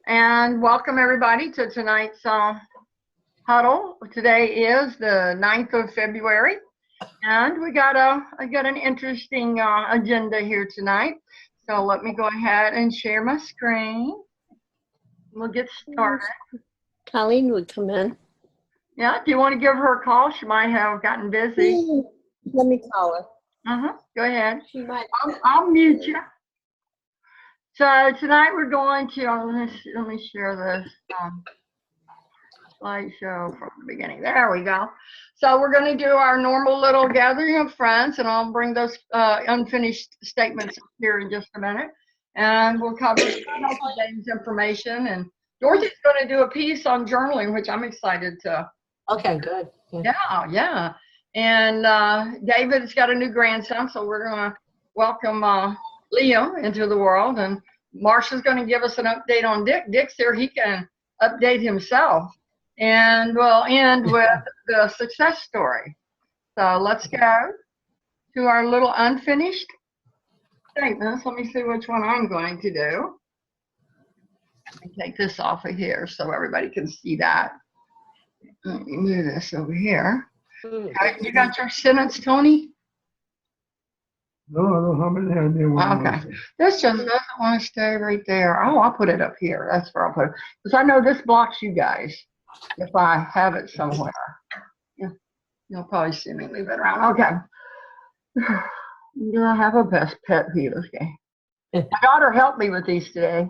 And welcome everybody to tonight's huddle. Today is the 9th of February, and we got an interesting agenda here tonight. So let me go ahead and share my screen. We'll get started. Colleen would come in. Yeah, do you want to give her a call? She might have gotten busy. Let me call her. Go ahead. She might. I'll mute you. So tonight we're going to, let me share this slideshow from the beginning. There we go. So we're going to do our normal little gathering of friends, and I'll bring those unfinished statements here in just a minute. And we'll cover today's information. And Dorothy's going to do a piece on journaling, which I'm excited to. Okay, good. Yeah. And David's got a new grandson, so we're going to welcome Liam into the world. And Marsha's going to give us an update on Dick. Dick's here. He can update himself. And we'll end with the success story. So let's go to our little unfinished statements. Let me see which one I'm going to do. Let me take this off of here so everybody can see that. Let me move this over here. You got your sentence, Tony? No, I don't have it here. Okay. This just doesn't want to stay right there. Oh, I'll put it up here. That's where I'll put it. Because I know this blocks you guys if I have it somewhere. Yeah. You'll probably see me leave it around. Okay. Do I have a best pet peeve? Okay. My daughter helped me with these today.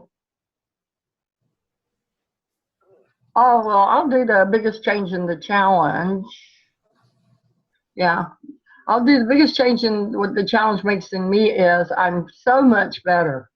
Oh, well, I'll do the biggest change in the challenge. Yeah. I'll do the biggest change in what the challenge makes in me is I'm so much better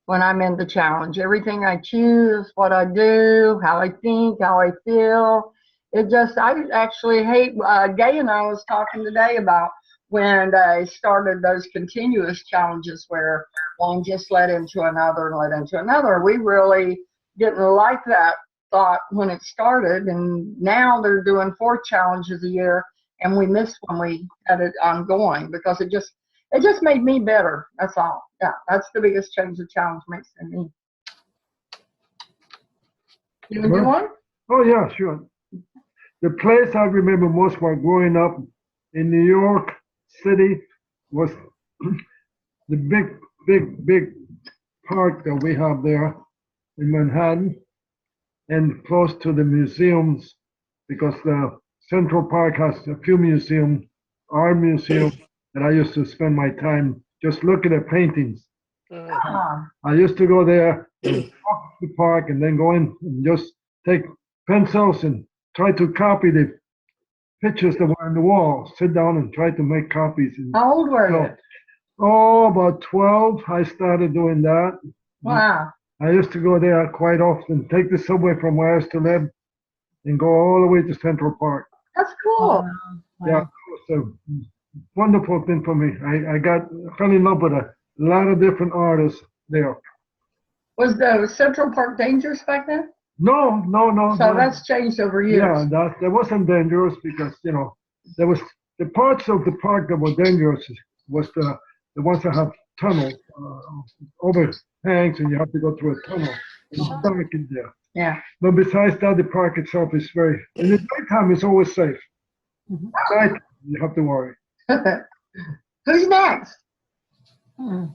when I'm in the challenge. Everything I choose, what I do, how I think, how I feel. I actually hate, Gay and I was talking today about when I started those continuous challenges where one just led into another and led into another. We really didn't like that thought when it started, and now they're doing 4 challenges a year. And we missed when we had it ongoing because it just made me better. That's all. Yeah, that's the biggest change the challenge makes in me. You want to do one? Oh, yeah, sure. The place I remember most while growing up in New York City was the big park that we have there in Manhattan and close to the museums, because the Central Park has a few museums, our museum, and I used to spend my time just looking at paintings. I used to go there and walk the park and then go in and just take pencils and try to copy the pictures that were on the wall, sit down and try to make copies. How old were you? Oh, about 12, I started doing that. Wow. I used to go there quite often, take the subway from where I used to live and go all the way to Central Park. That's cool. Yeah, it was a wonderful thing for me. I fell in love with a lot of different artists there. Was the Central Park dangerous back then? No. So that's changed over years. Yeah, that wasn't dangerous because, there was the parts of the park that were dangerous was the ones that have tunnels, overhangs, and you have to go through a tunnel. It's dark in there. Yeah. But besides that, the park itself is in the daytime, it's always safe. At night, you have to worry. Who's next?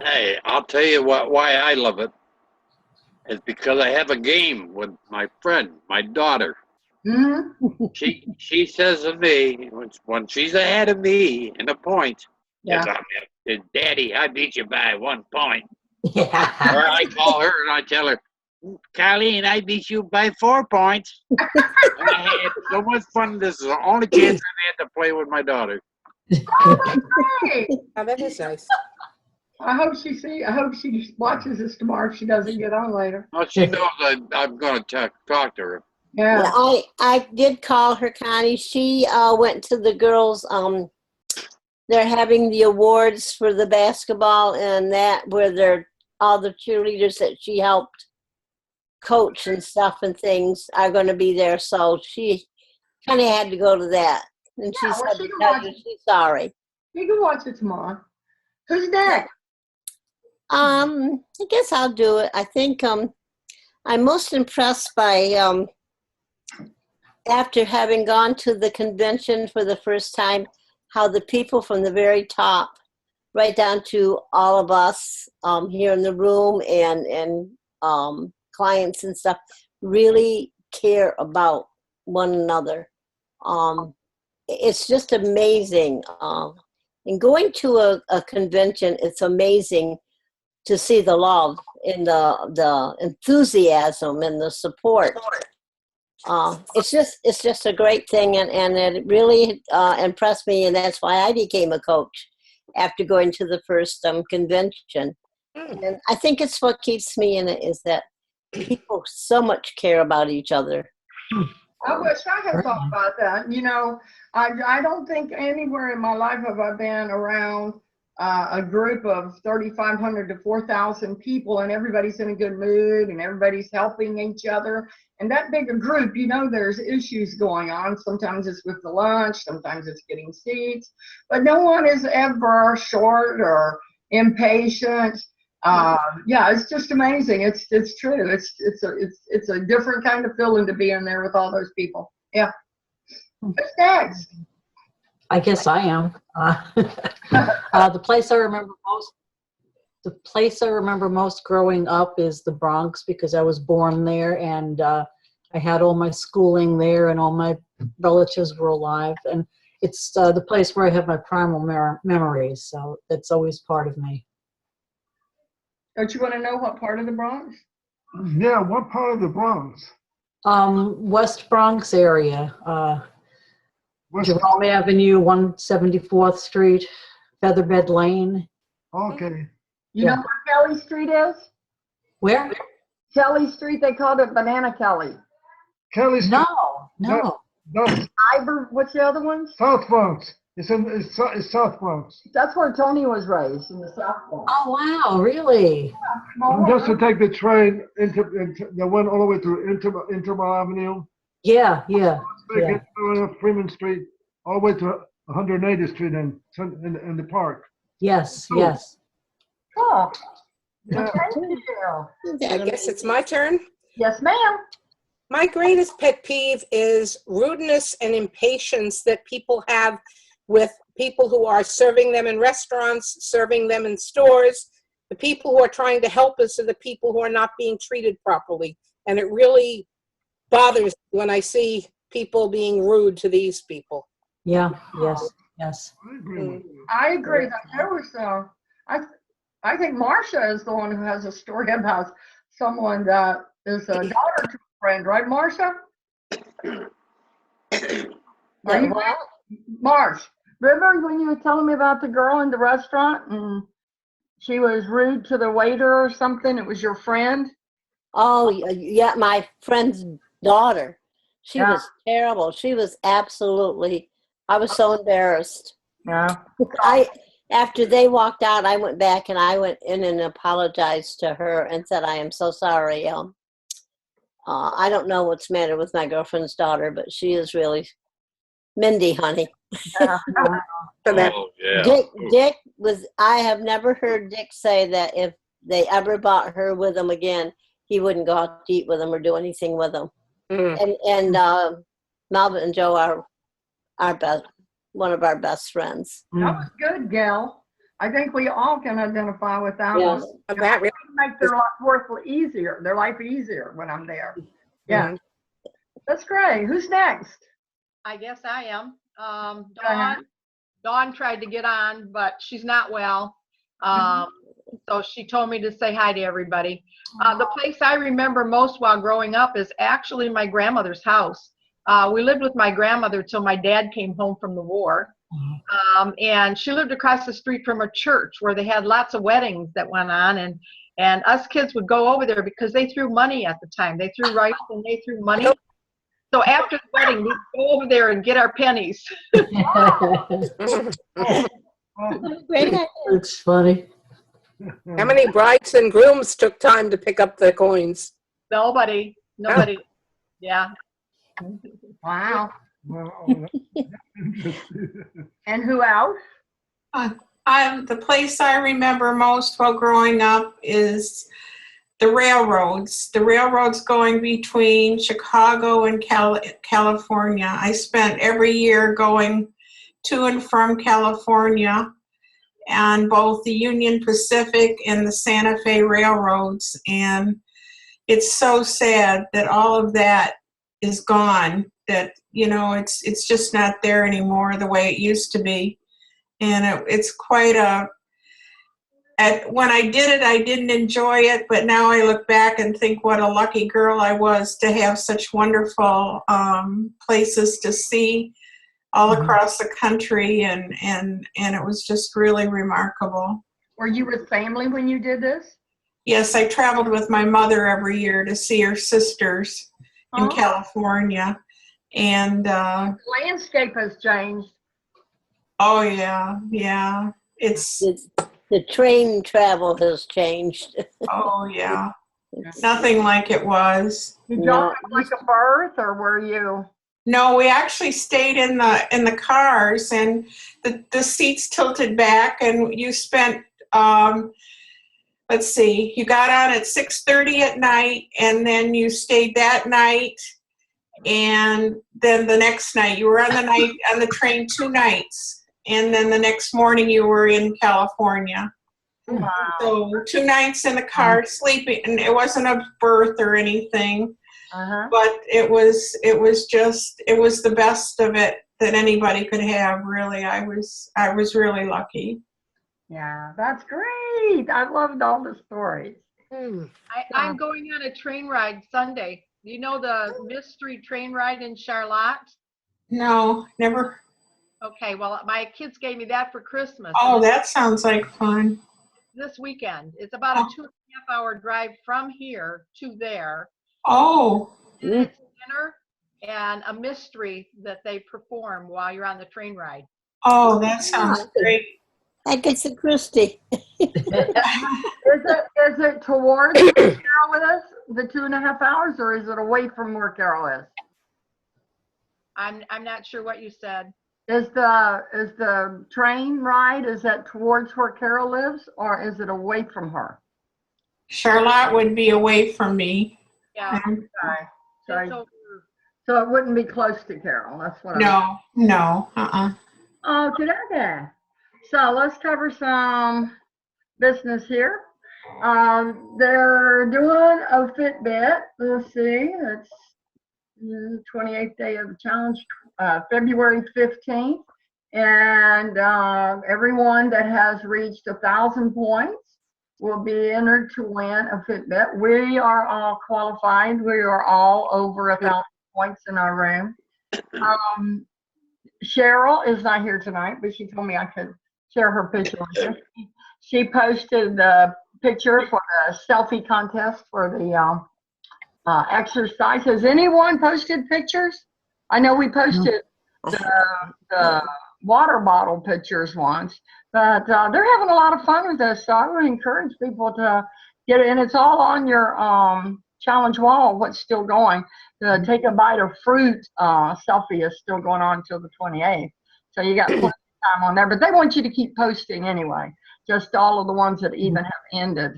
Hey, I'll tell you why I love it. It's because I have a game with my friend, my daughter. Mm-hmm. She says to me, when she's ahead of me in the points, Daddy, I beat you by 1 point. Or I call her and I tell her, Colleen, I beat you by 4 points. And I had so much fun. This is the only chance I've had to play with my daughter. Hey. Oh, that is nice. I hope she watches this tomorrow if she doesn't get on later. Well, she knows I'm going to talk to her. Yeah. I did call her, Connie. She went to the girls. They're having the awards for the basketball, and that where they're all the cheerleaders that she helped coach and stuff and things are going to be there. So she kind of had to go to that, and she said she's sorry. You can watch it tomorrow. Who's next? I guess I'll do it. I think I'm most impressed by, after having gone to the convention for the first time, how the people from the very top, right down to all of us here in the room and clients and stuff, really care about one another. It's just amazing. And going to a convention, it's amazing to see the love and the enthusiasm and the support. It's just a great thing, and it really impressed me, and that's why I became a coach after going to the first convention. And I think it's what keeps me in it, is that people so much care about each other. I wish I had thought about that. You know, I don't think anywhere in my life have I been around a group of 3,500 to 4,000 people, and everybody's in a good mood and everybody's helping each other. And that big a group, you know, there's issues going on. Sometimes it's with the lunch, sometimes it's getting seats, but no one is ever short or impatient. Yeah, it's just amazing. It's true. It's a different kind of feeling to be in there with all those people. Yeah. What's next? I guess I am. The place I remember most growing up is the Bronx, because I was born there, and I had all my schooling there, and all my relatives were alive. And it's the place where I have my primal memories, so that's always part of me. Don't you want to know what part of the Bronx? Yeah, what part of the Bronx? West Bronx area. Jerome Avenue, 174th Street, Featherbed Lane. Okay. You know where Kelly Street is? Where? Kelly Street, they called it Banana Kelly. Kelly Street. No. No. What's the other one? South Bronx. It's South Bronx. That's where Tony was raised, in the South Bronx. Oh, wow, really? Just to take the train that went all the way to Intermal Avenue. Yeah. Get to Freeman Street, all the way to 180th Street in the park. Yes. Oh. Yeah. I guess it's my turn. Yes, ma'am. My greatest pet peeve is rudeness and impatience that people have with people who are serving them in restaurants, serving them in stores. The people who are trying to help us are the people who are not being treated properly. And it really bothers me when I see people being rude to these people. Yeah, yes. I agree. There was I think Marcia is the one who has a story about someone that is a daughter to a friend, right, Marcia? Marsh, remember when you were telling me about the girl in the restaurant and she was rude to the waiter or something? It was your friend? Oh, yeah, my friend's daughter. She was terrible. She was absolutely, I was so embarrassed. Yeah. After they walked out, I went back and I went in and apologized to her and said, I am so sorry. I don't know what's the matter with my girlfriend's daughter, but she is really Mindy, honey. Yeah. Oh, yeah. Dick was, I have never heard Dick say that if they ever brought her with him again, he wouldn't go out to eat with them or do anything with them. And Melvin and Joe are one of our best friends. That was good, Gail. I think we all can identify with that Yes. one. That really Make their life easier when I'm there. Yeah. That's great. Who's next? I guess I am. ahead. Dawn tried to get on, but she's not well. So she told me to say hi to everybody. The place I remember most while growing up is actually my grandmother's house. We lived with my grandmother till my dad came home from the war. And she lived across the street from a church where they had lots of weddings that went on. And us kids would go over there because they threw money at the time. They threw rice and they threw money. So after the wedding, we'd go over there and get our pennies. It's funny. How many brides and grooms took time to pick up the coins? Nobody. Yeah. Wow. Well, And who else? The place I remember most while growing up is the railroads going between Chicago and California. I spent every year going to and from California on both the Union Pacific and the Santa Fe railroads. And it's so sad that all of that is gone, that, you know, it's just not there anymore the way it used to be. And it's quite when I did it, I didn't enjoy it, but now I look back and think what a lucky girl I was to have such wonderful places to see all across the country, and it was just really remarkable. Were you with family when you did this? Yes, I traveled with my mother every year to see her sisters in California, and The landscape has changed. oh yeah, it's The train travel has changed. oh yeah, nothing like it was. Did No. y'all have like a berth, or were you? No, we actually stayed in the cars, and the seats tilted back, and you spent let's see, you got on at 6:30 at night, and then you stayed that night, and then the next night you were on the train 2 nights, and then the next morning you were in California. Wow. So 2 nights in the car sleeping, and it wasn't a berth or anything. But it was the best of it that anybody could have, really. I was really lucky. Yeah, that's great. I loved all the stories. I'm going on a train ride Sunday. You know the mystery train ride in Charlotte? No, never. Okay, well, my kids gave me that for Christmas. Oh, and that sounds like fun. this weekend. It's about a 2.5-hour drive from here to there. Oh, And it's dinner and a mystery that they perform while you're on the train ride. oh, that sounds great. I could see Christy. Is it towards where Carol is, the 2.5 hours, or is it away from where Carol is? I'm not sure what you said. Is the train ride, is that towards where Carol lives, or is it away from her? Charlotte would be away from me. Yeah. Okay. It's over. So it wouldn't be close to Carol. That's what No. Oh, okay. So let's cover some business here. They're doing a Fitbit. Let's see. It's the 28th day of the challenge, February 15th. And everyone that has reached 1,000 points will be entered to win a Fitbit. We are all qualified. We are all over 1,000 points in our room. Cheryl is not here tonight, but she told me I could share her picture with you. She posted the picture for the selfie contest for the exercise. Has anyone posted pictures? I know we posted the water bottle pictures once, but they're having a lot of fun with this, so I would encourage people to get it, and it's all on your challenge wall, what's still going. The take a bite of fruit selfie is still going on until the 28th, so you got plenty of time on there, but they want you to keep posting anyway, just all of the ones that even have ended.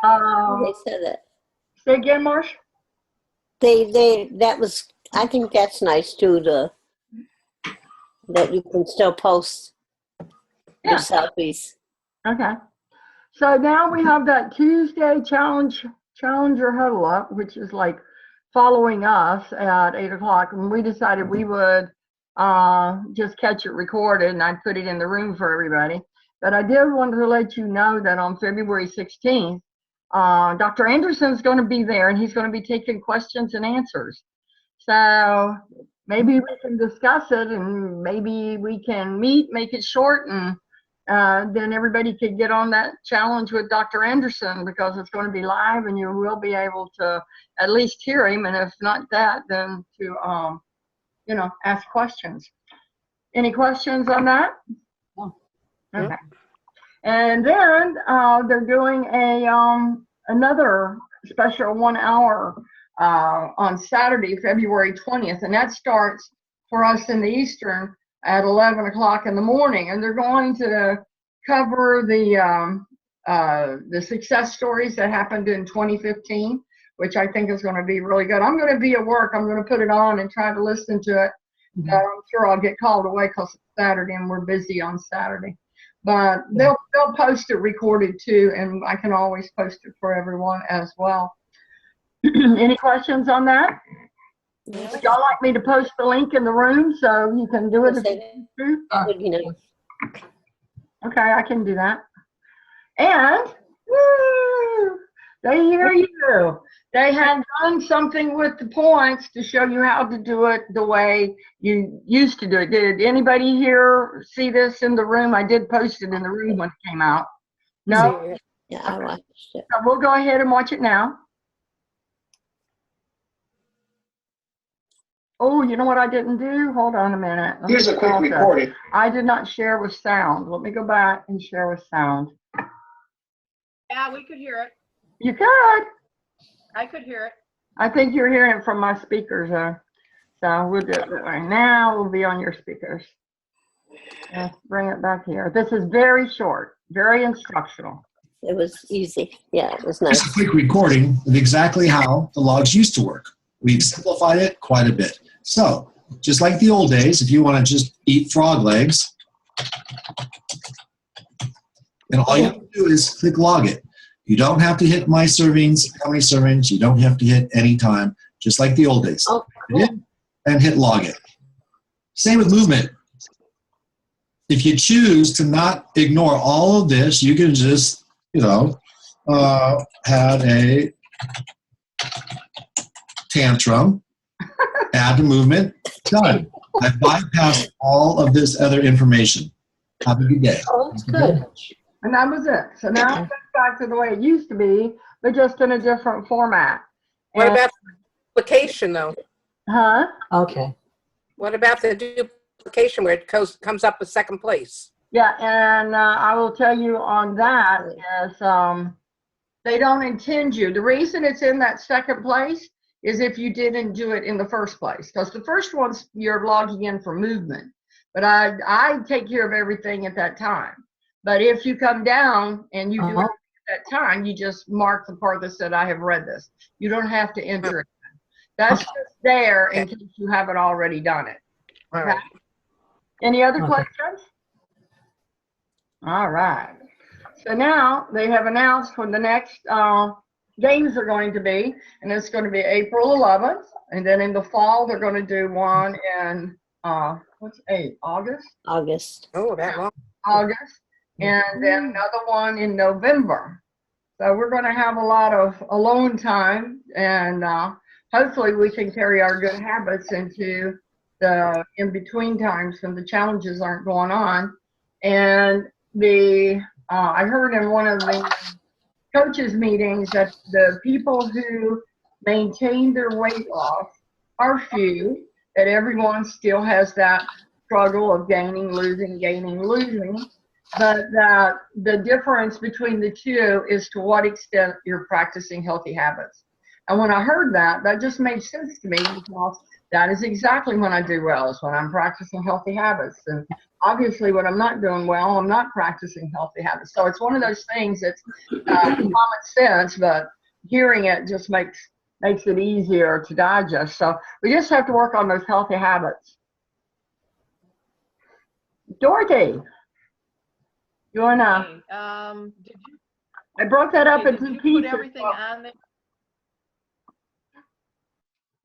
They said that. Say again, Marsh? That was, I think that's nice too, that you can still post your selfies. Okay. So now we have that Tuesday Challenger Huddle Up, which is like following us at 8 o'clock. And we decided we would just catch it recorded, and I'd put it in the room for everybody. But I did want to let you know that on February 16th, Dr. Anderson's going to be there, and he's going to be taking questions and answers. So maybe we can discuss it, and maybe we can meet, make it short, and then everybody could get on that challenge with Dr. Anderson, because it's going to be live and you will be able to at least hear him, and if not that, then to ask questions. Any questions on that? No. Okay. And then they're doing another special 1 hour on Saturday, February 20th, and that starts for us in the Eastern at 11 o'clock in the morning, and they're going to cover the the success stories that happened in 2015, which I think is going to be really good. I'm going to be at work. I'm going to put it on and try to listen to it. But I'm sure I'll get called away because it's Saturday and we're busy on Saturday. But they'll post it recorded too, and I can always post it for everyone as well. Any questions on that? Yeah. Would y'all like me to post the link in the room so you can do it? That would be nice. Okay, I can do that. And woo, they hear you. They have done something with the points to show you how to do it the way you used to do it. Did anybody here see this in the room? I did post it in the room when it came out. No? Yeah, I watched it. So we'll go ahead and watch it now. Oh, you know what I didn't do? Hold on a minute. Here's a quick recording. I did not share with sound. Let me go back and share with sound. Yeah, we could hear it. You could. I could hear it. I think you're hearing it from my speakers, so we'll do it that way. Now we'll be on your speakers. Let's bring it back here. This is very short, very instructional. It was easy. Yeah, it was nice. Just a quick recording of exactly how the logs used to work. We've simplified it quite a bit. So, just like the old days, if you want to just eat frog legs, then all you have to do is click log it. You don't have to hit my servings, how many servings, you don't have to hit any time, just like the old days. Oh, cool. And hit log it. Same with movement. If you choose to not ignore all of this, you can just, have a tantrum, add to movement, done. I bypassed all of this other information. Have a good day. Oh, that's good. And that was it. So now it's back to the way it used to be, but just in a different format. What about duplication, though? Huh? Okay. What about the duplication where it comes up with second place? Yeah, and I will tell you on that is they don't intend you. The reason it's in that second place is if you didn't do it in the first place. Because the first one's you're logging in for movement. But I take care of everything at that time. But if you come down and you do it at that time, you just mark the part that said, I have read this. You don't have to enter it. That's just there in case you haven't already done it. Okay? Any other questions? All right. So now they have announced when the next games are going to be, and it's going to be April 11th. And then in the fall, they're going to do one in, August? August. Oh, that long. August. And then another one in November. So we're going to have a lot of alone time, and hopefully we can carry our good habits into the in-between times when the challenges aren't going on. And I heard in one of the coaches meetings that the people who maintain their weight loss are few, that everyone still has that struggle of gaining, losing, but that the difference between the two is to what extent you're practicing healthy habits. And when I heard that, that just made sense to me, because that is exactly when I do well, is when I'm practicing healthy habits. And obviously when I'm not doing well, I'm not practicing healthy habits. So it's one of those things that's common sense, but hearing it just makes it easier to digest. So we just have to work on those healthy habits. Dorothy, you wanna? Did you, I broke that up did into you pieces. put everything on there?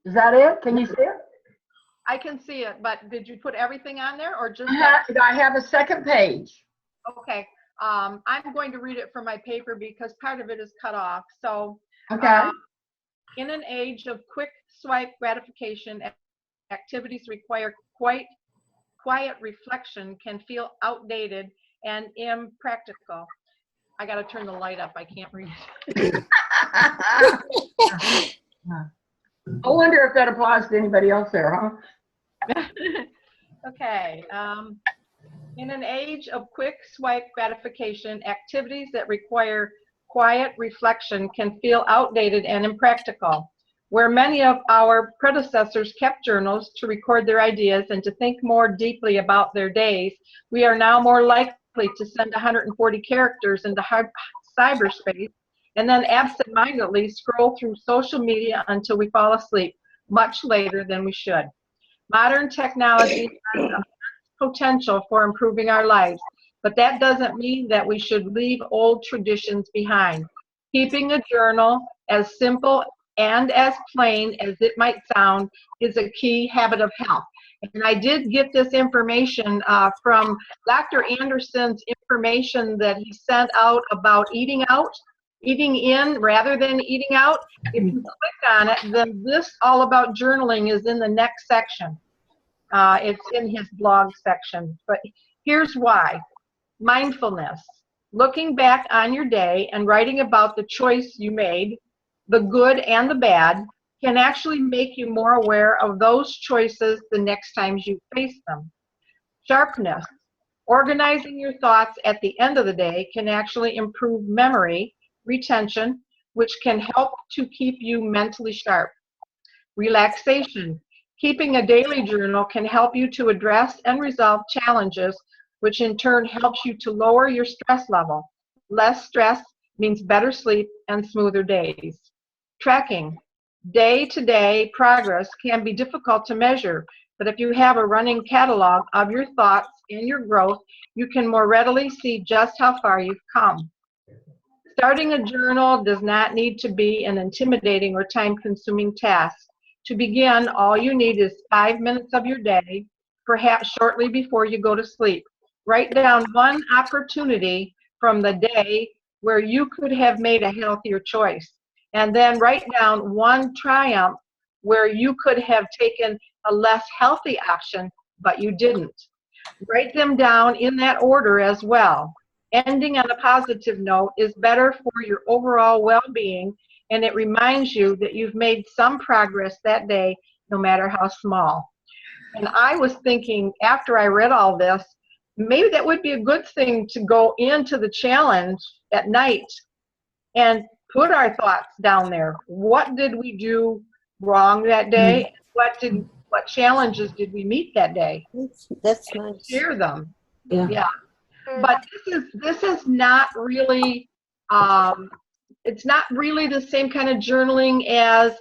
Is that it? Can you see it? I can see it, but did you put everything on there or just? I have a second page. Okay. I'm going to read it from my paper because part of it is cut off. So, Okay. in an age of quick swipe gratification, activities require quiet reflection can feel outdated and impractical. I got to turn the light up. I can't read it. I wonder if that applies to anybody else there, huh? Okay. In an age of quick swipe gratification, activities that require quiet reflection can feel outdated and impractical. Where many of our predecessors kept journals to record their ideas and to think more deeply about their days, we are now more likely to send 140 characters into cyberspace, and then absentmindedly scroll through social media until we fall asleep much later than we should. Modern technology has immense potential for improving our lives, but that doesn't mean that we should leave old traditions behind. Keeping a journal, as simple and as plain as it might sound, is a key habit of health. And I did get this information from Dr. Anderson's information that he sent out about eating out, eating in rather than eating out. If you click on it, then this all about journaling is in the next section. It's in his blog section. But here's why. Mindfulness. Looking back on your day and writing about the choice you made, the good and the bad, can actually make you more aware of those choices the next time you face them. Sharpness. Organizing your thoughts at the end of the day can actually improve memory, retention, which can help to keep you mentally sharp. Relaxation. Keeping a daily journal can help you to address and resolve challenges, which in turn helps you to lower your stress level. Less stress means better sleep and smoother days. Tracking. Day-to-day progress can be difficult to measure, but if you have a running catalog of your thoughts and your growth, you can more readily see just how far you've come. Starting a journal does not need to be an intimidating or time-consuming task. To begin, all you need is 5 minutes of your day, perhaps shortly before you go to sleep. Write down one opportunity from the day where you could have made a healthier choice. And then write down one triumph where you could have taken a less healthy option, but you didn't. Write them down in that order as well. Ending on a positive note is better for your overall well-being, and it reminds you that you've made some progress that day, no matter how small. And I was thinking, after I read all this, maybe that would be a good thing to go into the challenge at night and put our thoughts down there. What did we do wrong that day? What challenges did we meet that day? That's nice. Share them. Yeah. But this is not really it's not really the same kind of journaling as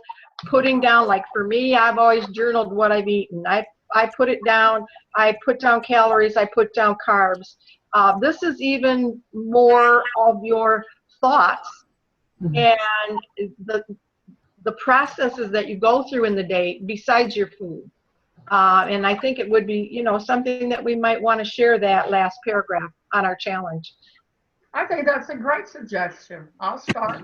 putting down, like for me, I've always journaled what I've eaten. I put it down, I put down calories, I put down carbs. This is even more of your thoughts and the processes that you go through in the day besides your food. And I think it would be, something that we might want to share that last paragraph on our challenge. I think that's a great suggestion. I'll start.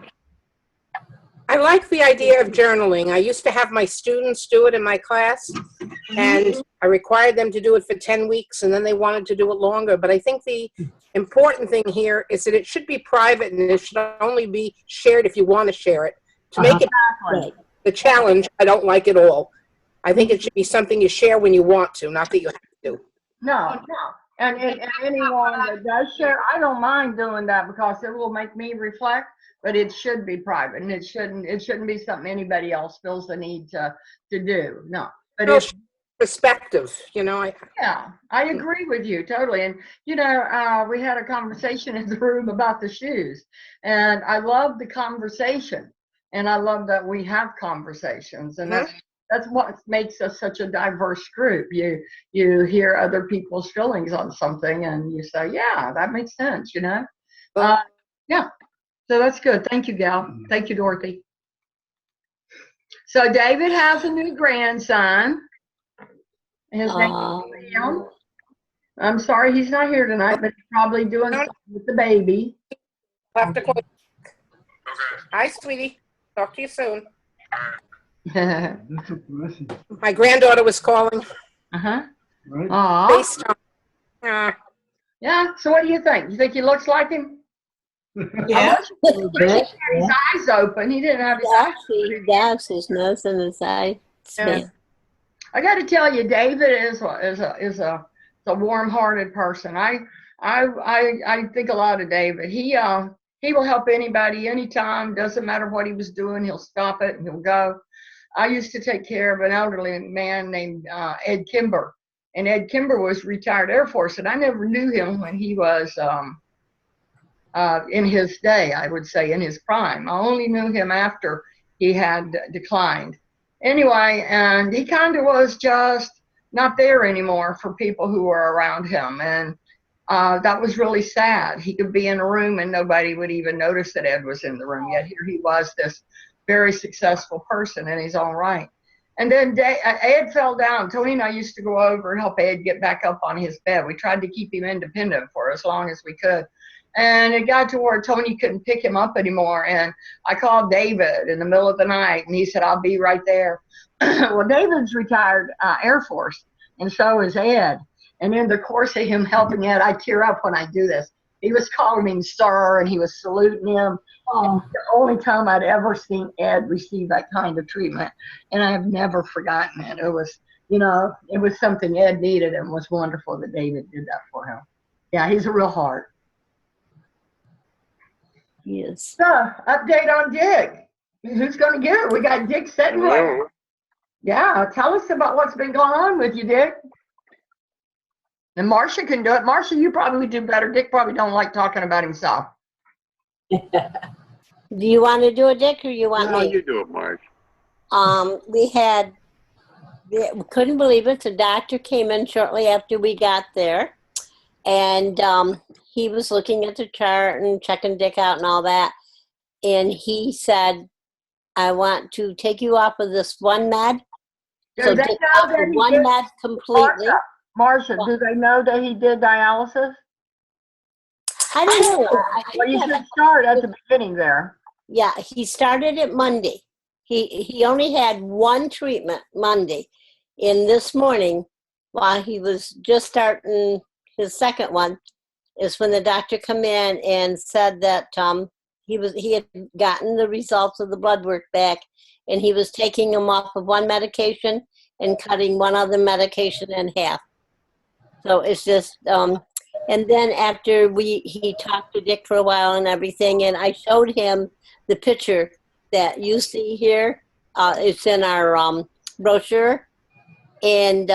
I like the idea of journaling. I used to have my students do it in my class, and I required them to do it for 10 weeks, and then they wanted to do it longer. But I think the important thing here is that it should be private, and it should only be shared if you want to share it. To make it the challenge, I don't like it all. I think it should be something you share when you want to, not that you have to. No. And anyone that does share, I don't mind doing that because it will make me reflect, but it should be private, and it shouldn't be something anybody else feels the need to do. No. But it's perspective, Yeah, I agree with you totally. And we had a conversation in the room about the shoes, and I love the conversation, and I love that we have conversations, and that's what makes us such a diverse group. You hear other people's feelings on something, and you say, yeah, that makes sense, yeah. So that's good. Thank you, Gal. Thank you, Dorothy. So David has a new grandson. His name is Leon. I'm sorry he's not here tonight, but he's probably doing something with the baby. I'll have to call. Hi, sweetie. Talk to you soon. That's a blessing. My granddaughter was calling. Right? FaceTime. Yeah. So what do you think? You think he looks like him? Yeah. He had his eyes open. He didn't have his eyes open. He dabs his nose in his eye. Yeah. I got to tell you, David is a warm-hearted person. I think a lot of David. He will help anybody, anytime. Doesn't matter what he was doing. He'll stop it and he'll go. I used to take care of an elderly man named Ed Kimber, and Ed Kimber was retired Air Force, and I never knew him when he was in his day, I would say, in his prime. I only knew him after he had declined. Anyway, and he kind of was just not there anymore for people who were around him. And that was really sad. He could be in a room and nobody would even notice that Ed was in the room. Yet here he was, this very successful person in his own right. And then Ed fell down. Tony and I used to go over and help Ed get back up on his bed. We tried to keep him independent for as long as we could. And it got to where Tony couldn't pick him up anymore. And I called David in the middle of the night, and he said, I'll be right there. Well, David's retired Air Force, and so is Ed. And in the course of him helping Ed, I tear up when I do this. He was calling him sir, and he was saluting him. Oh. The only time I'd ever seen Ed receive that kind of treatment, and I have never forgotten it. It was, you know, it was something Ed needed, and it was wonderful that David did that for him. Yeah, he's a real heart. Yes. So, update on Dick. Who's going to get it? We got Dick sitting here. Yeah, tell us about what's been going on with you, Dick. And Marcia can do it. Marcia, you probably do better. Dick probably don't like talking about himself. Do you want to do it, Dick, or you want me? You do it, Marge. We couldn't believe it. The doctor came in shortly after we got there, and he was looking at the chart and checking Dick out and all that. And he said, I want to take you off of this one med. So Dick off of one med completely. Marcia, do they know that he did dialysis? I don't know. Well, you should start at the beginning there. Yeah, he started it Monday. He only had one treatment Monday. And this morning, while he was just starting his second one, is when the doctor come in and said that he had gotten the results of the blood work back, and he was taking him off of one medication and cutting one other medication in half. So it's just, and then after he talked to Dick for a while and everything, and I showed him the picture that you see here. It's in our brochure. And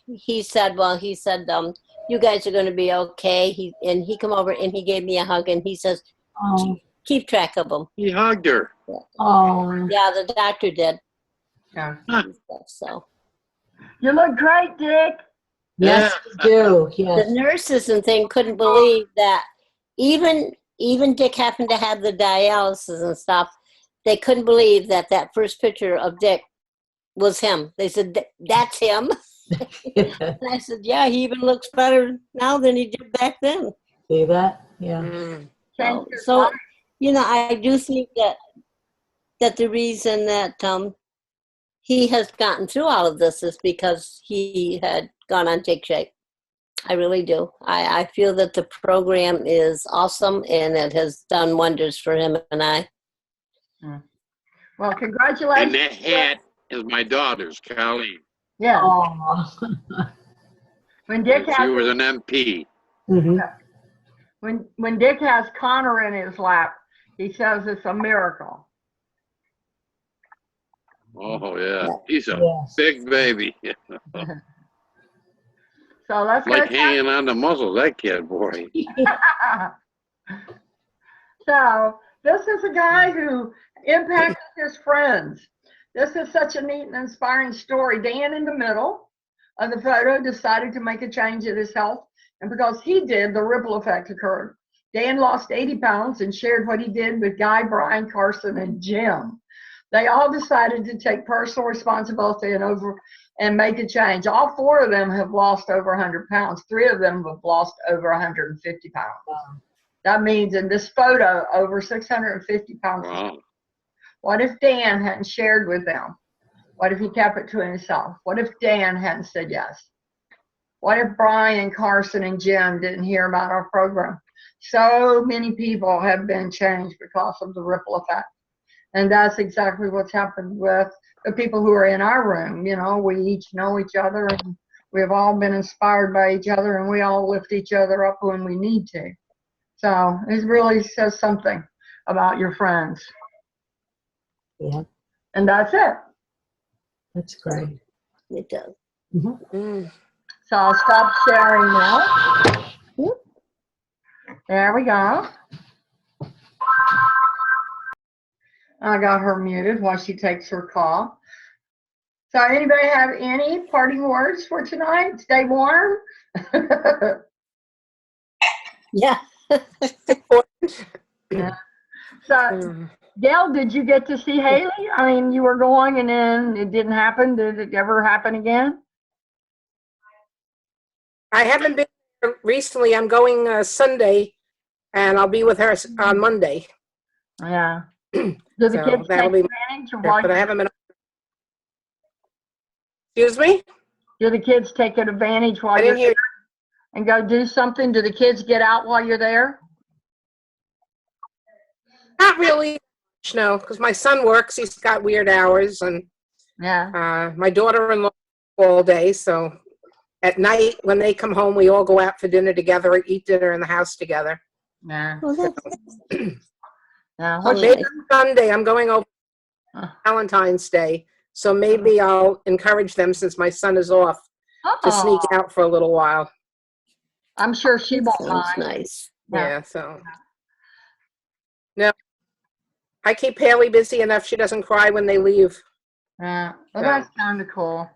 he said, you guys are going to be okay. He come over and he gave me a hug, and he says, keep track of them. He hugged her. Oh. Yeah, the doctor did. Yeah. So. You look great, Dick. Yes, you do. Yes. The nurses and thing couldn't believe that even Dick happened to have the dialysis and stuff. They couldn't believe that first picture of Dick was him. They said, that's him. And I said, yeah, he even looks better now than he did back then. See that? Yeah. So, you know, I do think that the reason that he has gotten through all of this is because he had gone on Take Shape. I really do. I feel that the program is awesome, and it has done wonders for him and I. Well, congratulations. And that hat is my daughter's, Colleen. Yeah. When Dick She was an MP. Mm-hmm. When Dick has Connor in his lap, he says it's a miracle. Oh, yeah. He's a big baby. So let's like hanging on the muscles, that kid, boy. So this is a guy who impacted his friends. This is such a neat and inspiring story. Dan in the middle of the photo decided to make a change in his health, and because he did, the ripple effect occurred. Dan lost 80 pounds and shared what he did with Guy, Brian, Carson, and Jim. They all decided to take personal responsibility and make a change. All four of them have lost over 100 pounds. 3 of them have lost over 150 pounds. Wow. That means in this photo, over 650 pounds. Wow. What if Dan hadn't shared with them? What if he kept it to himself? What if Dan hadn't said yes? What if Brian, Carson, and Jim didn't hear about our program? So many people have been changed because of the ripple effect. And that's exactly what's happened with the people who are in our room. You know, we each know each other, and we've all been inspired by each other, and we all lift each other up when we need to. So it really says something about your friends. Yeah. And that's it. That's great. It does. Mm-hmm. So I'll stop sharing now. There we go. I got her muted while she takes her call. So anybody have any parting words for tonight? Stay warm. Yeah. Yeah. So, Gail, did you get to see Haley? I mean, you were going and then it didn't happen. Did it ever happen again? I haven't been there recently. I'm going Sunday, and I'll be with her on Monday. Yeah. Do the So kids take that'll be advantage of why? But I haven't been. Excuse me? Do the kids take advantage while I you're didn't hear. there and go do something? Do the kids get out while you're there? Not really. No, because my son works. He's got weird hours, and Yeah. my daughter-in-law all day. So at night, when they come home, we all go out for dinner together or eat dinner in the house together. Yeah. Well, that's Yeah. Oh, What's Maybe nice. Sunday, I'm going over Uh, Valentine's Day. So maybe I'll encourage them, since my son is off, to sneak Oh, out for a little while. I'm sure she That won't sounds mind. nice. Yeah, so. No, I keep Haley busy enough. She doesn't cry when they leave. Yeah. Well, Yeah. that's kind of cool.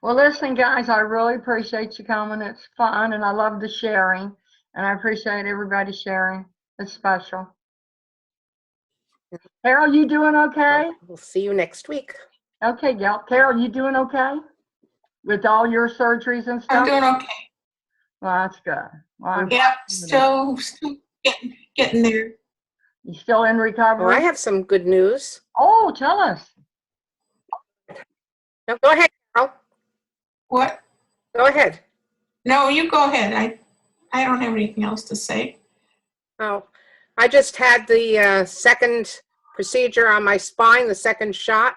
Well, listen, guys, I really appreciate you coming. It's fun, and I love the sharing, and I appreciate everybody sharing. It's special. Carol, you doing okay? We'll see you next week. Okay, Gail. Carol, you doing okay with all your surgeries and I'm stuff? doing okay. Well, that's good. Well, I'm Yep, still getting there. You still in Well, recovery? I have some good news. Oh, tell us. No, go ahead, Carol. What? Go ahead. No, you go ahead. I don't have anything else to say. Oh, I just had the second procedure on my spine, the second shot,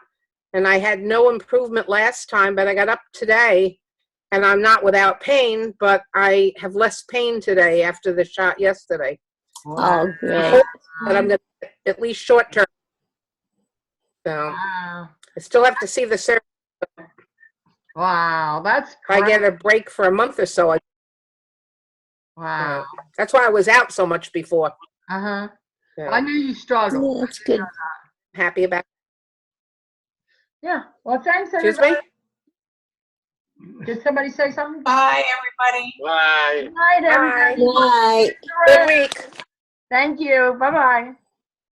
and I had no improvement last time, but I got up today, and I'm not without pain, but I have less pain today after the shot yesterday. Oh, I great. hope that I'm going to, at least short term. So Wow. I still have to see the surgeon. Wow, that's If I great. get a break for a month or so, Wow. that's why I was out so much before. Uh-huh. So I knew you struggled. Yeah, that's good. happy about Yeah. Well, thanks, Excuse everybody. me? Did somebody say something? Bye, everybody. Bye. Good night, everybody. Good night. Good week. Thank you. Bye-bye.